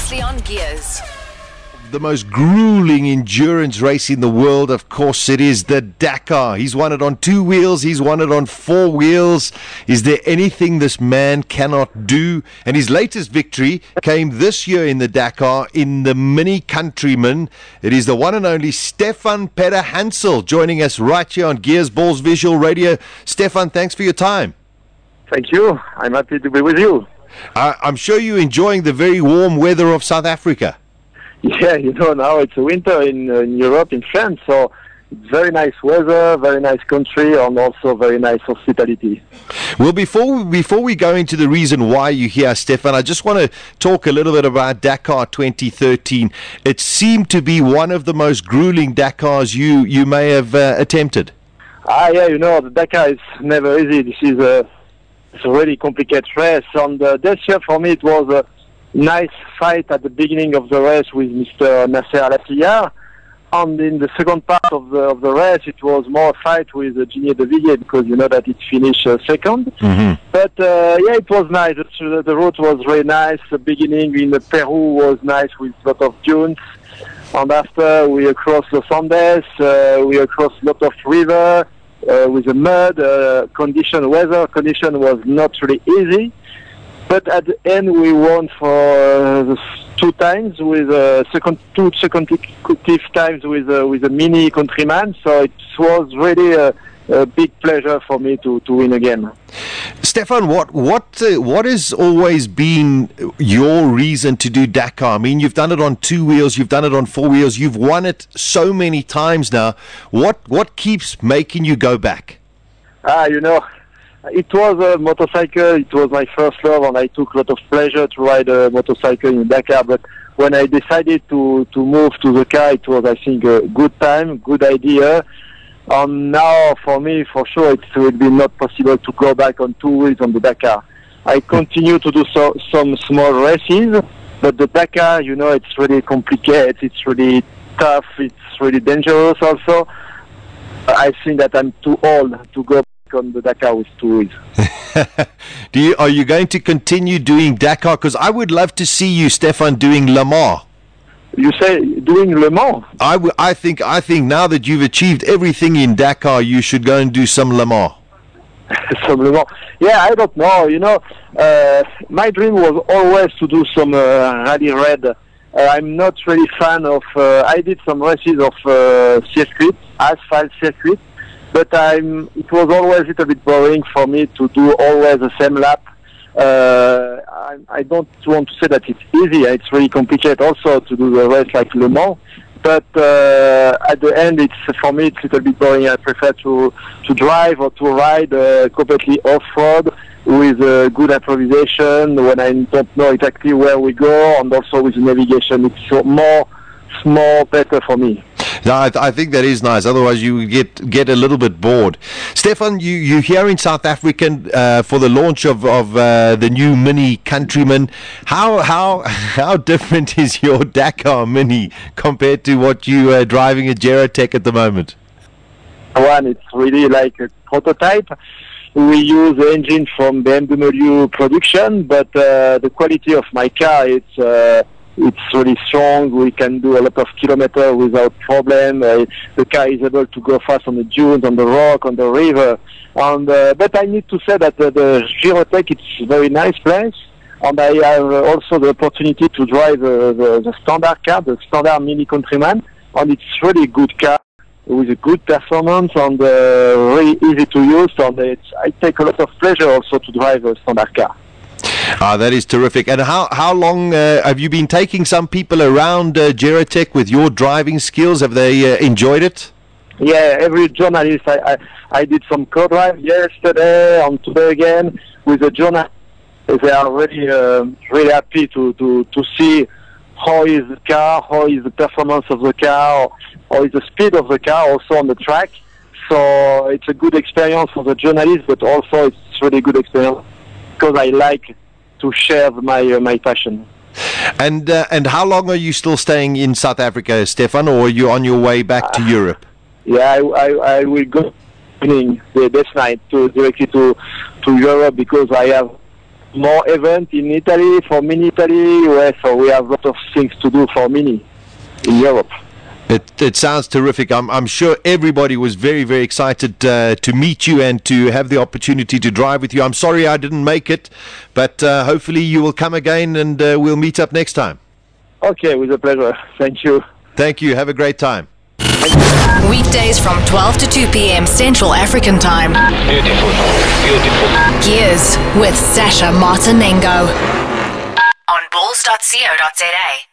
Previously on Gears. The most grueling endurance race in the world, of course, it is the Dakar. He's won it on 2 wheels. He's won it on 4 wheels. Is there anything this man cannot do? And his latest victory came this year in the Dakar in the Mini Countryman. It is the one and only Stefan Peder Hansel joining us right here on Gears Balls Visual Radio. Stefan, thanks for your time. Thank you. I'm happy to be with you. I'm sure you're enjoying the very warm weather of South Africa. Yeah, now it's winter in Europe, in France, so it's very nice weather, very nice country, and also very nice hospitality. Well, before we go into the reason why you're here, Stefan, I just want to talk a little bit about Dakar 2013. It seemed to be one of the most grueling Dakars you may have attempted. Yeah, the Dakar is never easy. This is it's a really complicated race, and this year for me it was a nice fight at the beginning of the race with Mr. Nasser Al-Attiyah, and in the second part of the race it was more a fight with Ginier de Villiers, because you know that it finished second. Mm-hmm. But yeah, it was nice. The route was really nice. The beginning in Peru was nice with a lot of dunes, and after we across the Andes, we across a lot of river with the mud. Weather condition was not really easy. But at the end, we won for 2 times with two consecutive times with a Mini Countryman. So it was really a big pleasure for me to win again. Stefan, what has always been your reason to do Dakar? I mean, you've done it on 2 wheels, you've done it on 4 wheels, you've won it so many times now. What keeps making you go back? It was a motorcycle. It was my first love, and I took a lot of pleasure to ride a motorcycle in Dakar. But when I decided to move to the car, it was, I think, a good time, good idea. And now, for me, for sure, it will be not possible to go back on 2 wheels on the Dakar. I continue to do some small races, but the Dakar, it's really complicated. It's really tough. It's really dangerous also. I think that I'm too old to go on the Dakar with 2 wheels. Are you going to continue doing Dakar? Because I would love to see you, Stefan, doing Le Mans. You say doing Le Mans? I think now that you've achieved everything in Dakar, you should go and do some Le Mans. Some Le Mans. Yeah, I don't know. My dream was always to do some rally raid. I'm not really fan of. I did some races of circuit, asphalt circuit. But it was always a little bit boring for me to do always the same lap. I don't want to say that it's easy. It's really complicated also to do the race like Le Mans. But at the end, for me, it's a little bit boring. I prefer to drive or to ride completely off-road with good improvisation when I don't know exactly where we go, and also with navigation. It's more better for me. No, I think that is nice. Otherwise, you get a little bit bored. Stefan, you're here in South Africa for the launch of the new Mini Countryman. How different is your Dakar Mini compared to what you are driving at Geratech at the moment? It's really like a prototype. We use the engine from BMW production, but the quality of my car, it's really strong. We can do a lot of kilometers without problem. The car is able to go fast on the dunes, on the rock, on the river. But I need to say that the Geratech, it's a very nice place. And I have also the opportunity to drive the standard car, the standard Mini Countryman. And it's really a good car with a good performance and really easy to use. And I take a lot of pleasure also to drive a standard car. That is terrific. And how long have you been taking some people around Geratech with your driving skills? Have they enjoyed it? Yeah, every journalist. I did some co-drive yesterday and today again with the journalist. They are really happy to see how is the car, how is the performance of the car, how is the speed of the car also on the track. So it's a good experience for the journalist, but also it's really good experience because I like to share my passion. And how long are you still staying in South Africa, Stefan, or are you on your way back to Europe? Yeah, I will go this night directly to Europe because I have more events in Italy, for Mini Italy, so we have a lot of things to do for Mini in Europe. It sounds terrific. I'm sure everybody was very, very excited to meet you and to have the opportunity to drive with you. I'm sorry I didn't make it, but hopefully you will come again and we'll meet up next time. Okay, with a pleasure. Thank you. Thank you. Have a great time. Weekdays from 12 to 2 p.m. Central African Time. Beautiful, beautiful. Gears with Sasha Martinengo on bulls.co.za.